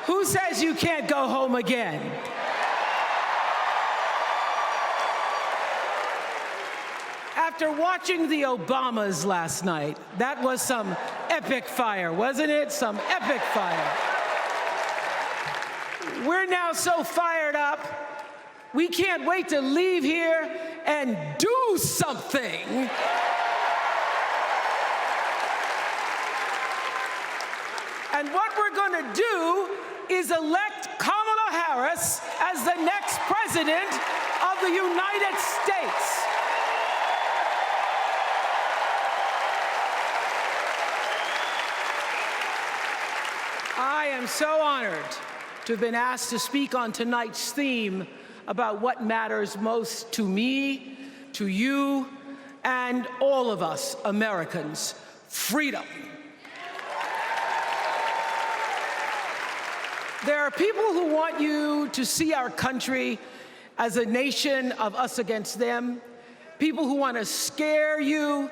Who says you can't go home again? After watching the Obamas last night, that was some epic fire, wasn't it? Some epic fire. We're now so fired up, we can't wait to leave here and do something. And what we're going to do is elect Kamala Harris as the next president of the United States. I am so honored to have been asked to speak on tonight's theme about what matters most to me, to you, and all of us Americans: freedom. There are people who want you to see our country as a nation of us against them, people who want to scare you,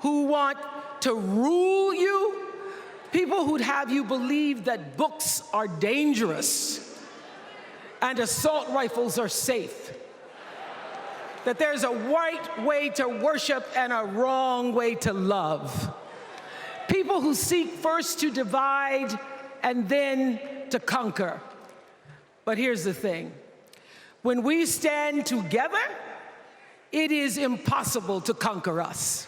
who want to rule you, people who'd have you believe that books are dangerous and assault rifles are safe, that there's a right way to worship and a wrong way to love, people who seek first to divide and then to conquer. But here's the thing. When we stand together, it is impossible to conquer us.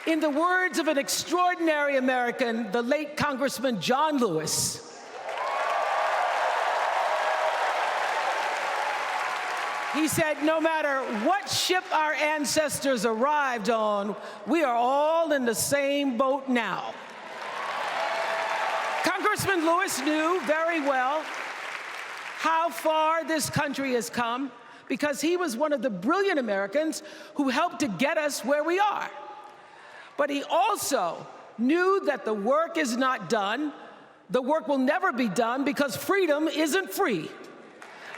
In the words of an extraordinary American, the late Congressman John Lewis, he said, no matter what ship our ancestors arrived on, we are all in the same boat now. Congressman Lewis knew very well how far this country has come because he was one of the brilliant Americans who helped to get us where we are. But he also knew that the work is not done. The work will never be done because freedom isn't free.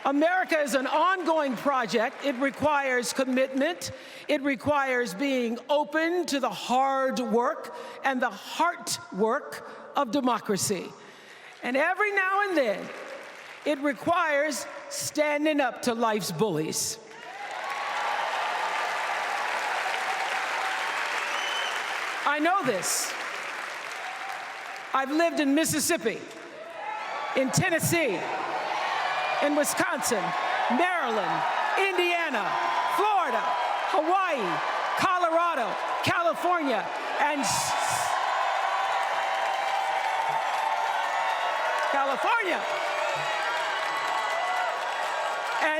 America is an ongoing project. It requires commitment. It requires being open to the hard work and the heart work of democracy. And every now and then, it requires standing up to life's bullies. I know this. I've lived in Mississippi, in Tennessee, in Wisconsin, Maryland, Indiana, Florida, Hawaii, Colorado, California, and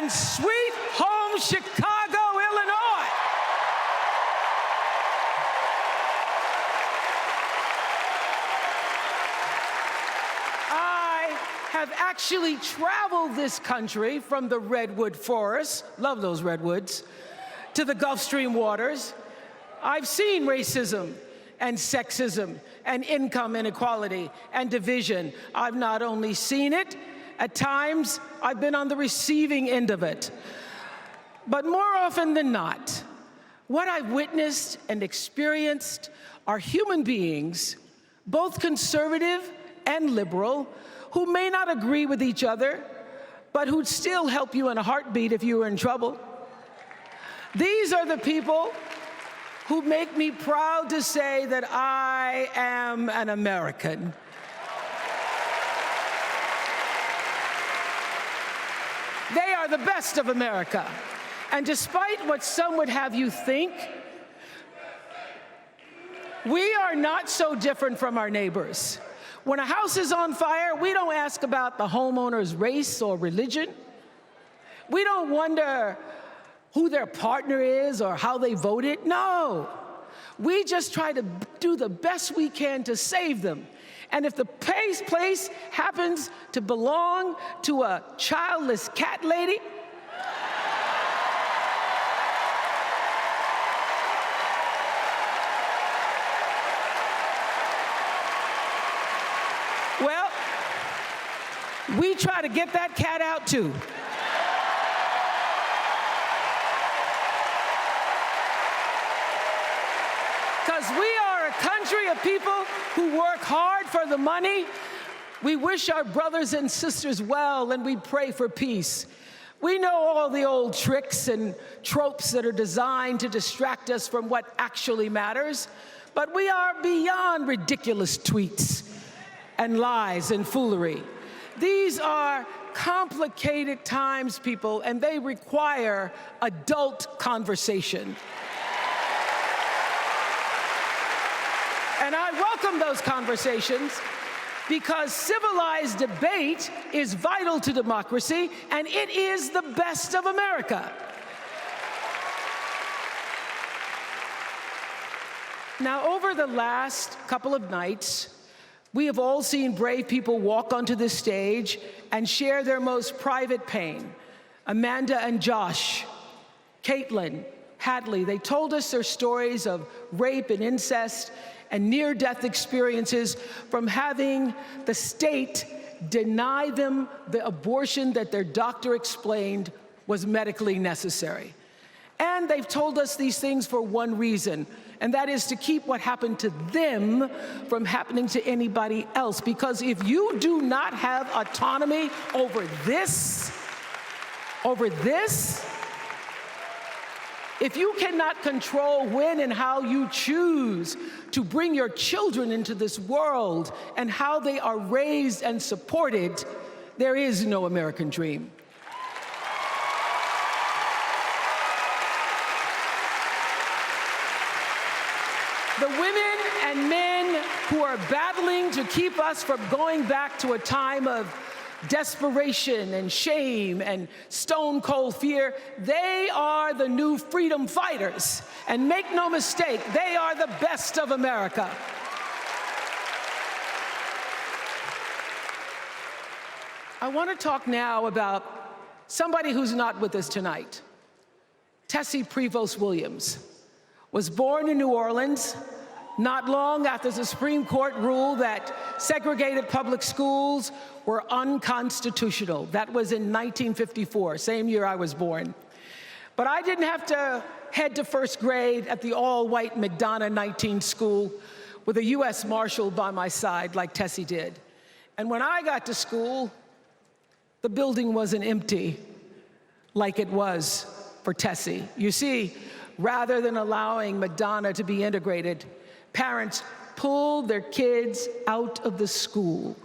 sweet home Chicago, Illinois. Have actually traveled this country from the redwood forests, love those redwoods, to the Gulf Stream waters. I've seen racism and sexism and income inequality and division. I've not only seen it, at times I've been on the receiving end of it. But more often than not, what I've witnessed and experienced are human beings, both conservative and liberal, who may not agree with each other, but who'd still help you in a heartbeat if you were in trouble. These are the people who make me proud to say that I am an American. They are the best of America. And despite what some would have you think, we are not so different from our neighbors. When a house is on fire, we don't ask about the homeowner's race or religion. We don't wonder who their partner is or how they voted. No. We just try to do the best we can to save them. And if the place happens to belong to a childless cat lady, well, we try to get that cat out too. because we are a country of people who work hard for the money. We wish our brothers and sisters well, and we pray for peace. We know all the old tricks and tropes that are designed to distract us from what actually matters, but we are beyond ridiculous tweets and lies and foolery. These are complicated times, people, and they require adult conversation. And I welcome those conversations because civilized debate is vital to democracy, and it is the best of America. Now, over the last couple of nights, we have all seen brave people walk onto this stage and share their most private pain. Amanda and Josh, Caitlin, Hadley, they told us their stories of rape and incest and near-death experiences from having the state deny them the abortion that their doctor explained was medically necessary. And they've told us these things for one reason, and that is to keep what happened to them from happening to anybody else. Because if you do not have autonomy over this, if you cannot control when and how you choose to bring your children into this world and how they are raised and supported, there is no American dream. The women and men who are battling to keep us from going back to a time of desperation and shame and stone cold fear, they are the new freedom fighters. And make no mistake, they are the best of America. I want to talk now about somebody who's not with us tonight. Tessie Prevost Williams was born in New Orleans not long after the Supreme Court ruled that segregated public schools were unconstitutional. That was in 1954, same year I was born. But I didn't have to head to first grade at the all-white McDonough 19 school with a U.S. Marshal by my side like Tessie did. And when I got to school, the building wasn't empty like it was for Tessie. You see, rather than allowing McDonough to be integrated, parents pulled their kids out of the school,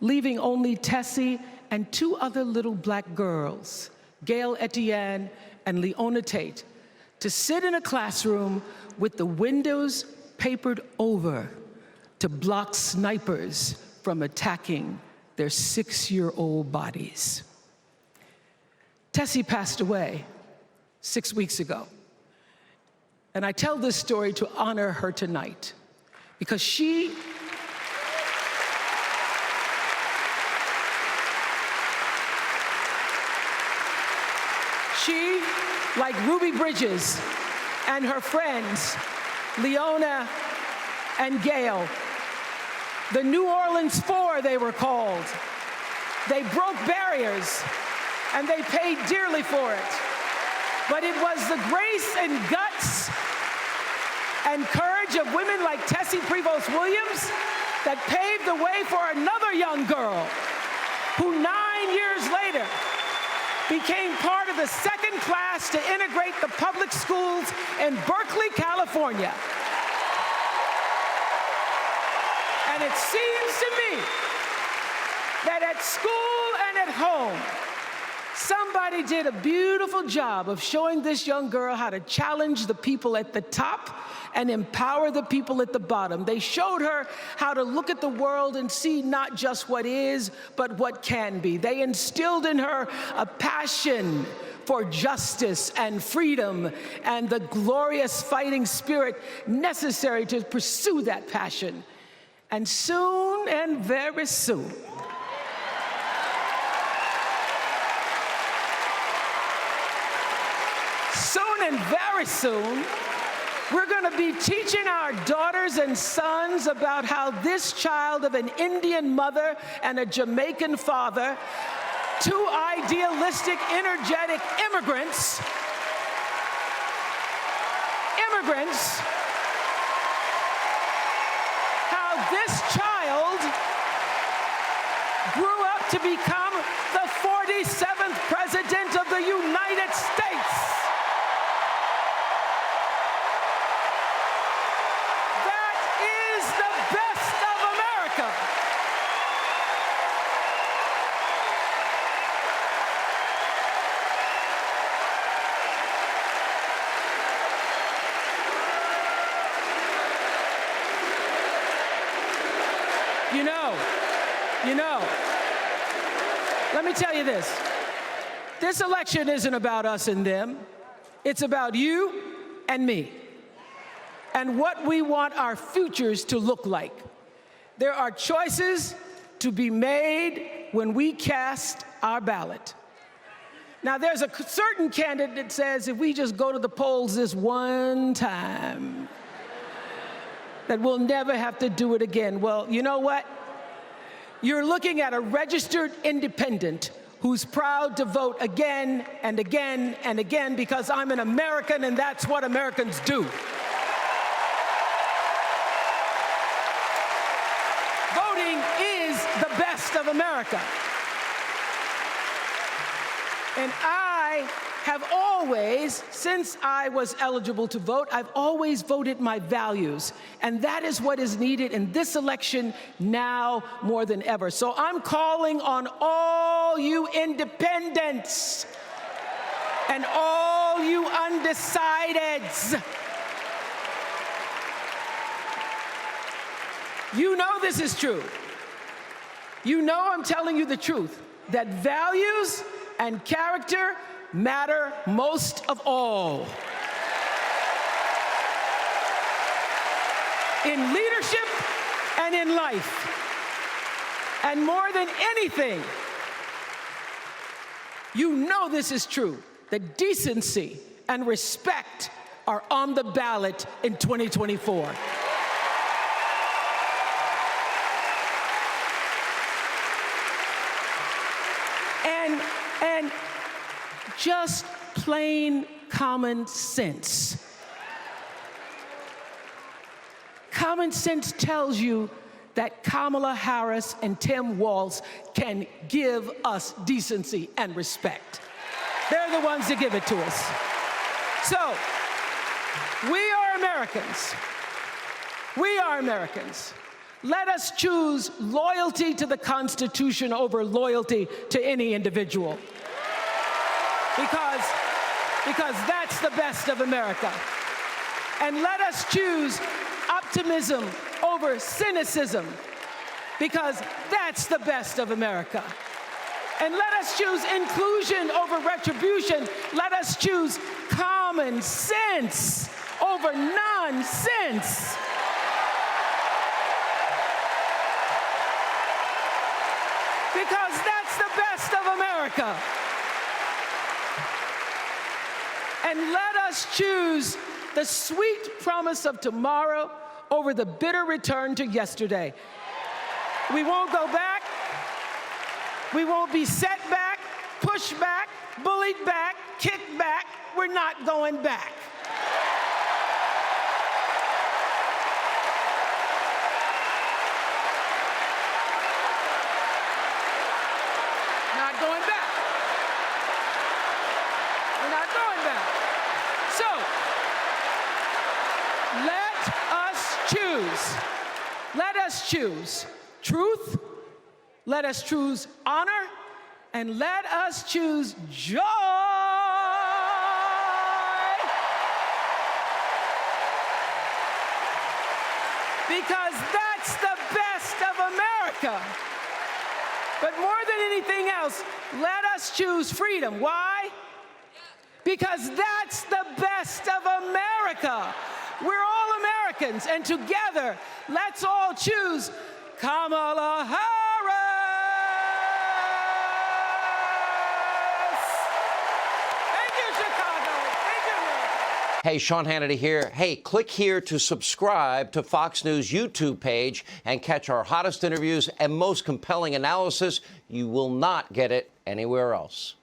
leaving only Tessie and two other little black girls, Gail Etienne and Leona Tate, to sit in a classroom with the windows papered over to block snipers from attacking their 6-year-old bodies. Tessie passed away 6 weeks ago. And I tell this story to honor her tonight because she like Ruby Bridges and her friends, Leona and Gail, the New Orleans Four they were called. They broke barriers and they paid dearly for it. But it was the grace and guts and courage of women like Tessie Prevost Williams that paved the way for another young girl who 9 years later became part of the second class to integrate the public schools in Berkeley, California. And it seems to me that at school and at home, somebody did a beautiful job of showing this young girl how to challenge the people at the top and empower the people at the bottom. They showed her how to look at the world and see not just what is, but what can be. They instilled in her a passion for justice and freedom and the glorious fighting spirit necessary to pursue that passion. And soon, and very soon, and very soon, we're going to be teaching our daughters and sons about how this child of an Indian mother and a Jamaican father, two idealistic, energetic immigrants this child grew up to become the 47th President of the United States. That is the best of America. You know, let me tell you this. This election isn't about us and them. It's about you and me and what we want our futures to look like. There are choices to be made when we cast our ballot. Now, there's a certain candidate that says if we just go to the polls this one time, that we'll never have to do it again. Well, you know what? You're looking at a registered independent who's proud to vote again and again and again because I'm an American and that's what Americans do. Voting is the best of America. And I have always, since I was eligible to vote, I've always voted my values. And that is what is needed in this election now more than ever. So I'm calling on all you independents and all you undecideds. You know this is true. You know I'm telling you the truth, that values and character matter most of all. In leadership and in life. And more than anything, you know this is true, that decency and respect are on the ballot in 2024. And just plain common sense. Common sense tells you that Kamala Harris and Tim Walz can give us decency and respect. They're the ones that give it to us. So, we are Americans. We are Americans. Let us choose loyalty to the Constitution over loyalty to any individual. Because that's the best of America. And let us choose optimism over cynicism, because that's the best of America. And let us choose inclusion over retribution. Let us choose common sense over nonsense. Because that's the best of America. And let us choose the sweet promise of tomorrow over the bitter return to yesterday. We won't go back. We won't be set back, pushed back, bullied back, kicked back. We're not going back. Not going back. We're not going back. So, let us choose. Let us choose truth. Let us choose honor. And let us choose joy. Because that's the best of America. But more than anything else, let us choose freedom. Why? Because that's the best of America. We're all Americans, and together, let's all choose Kamala Harris. Thank you, Chicago. Thank you, America. Hey, Sean Hannity here. Hey, click here to subscribe to Fox News YouTube page and catch our hottest interviews and most compelling analysis. You will not get it anywhere else.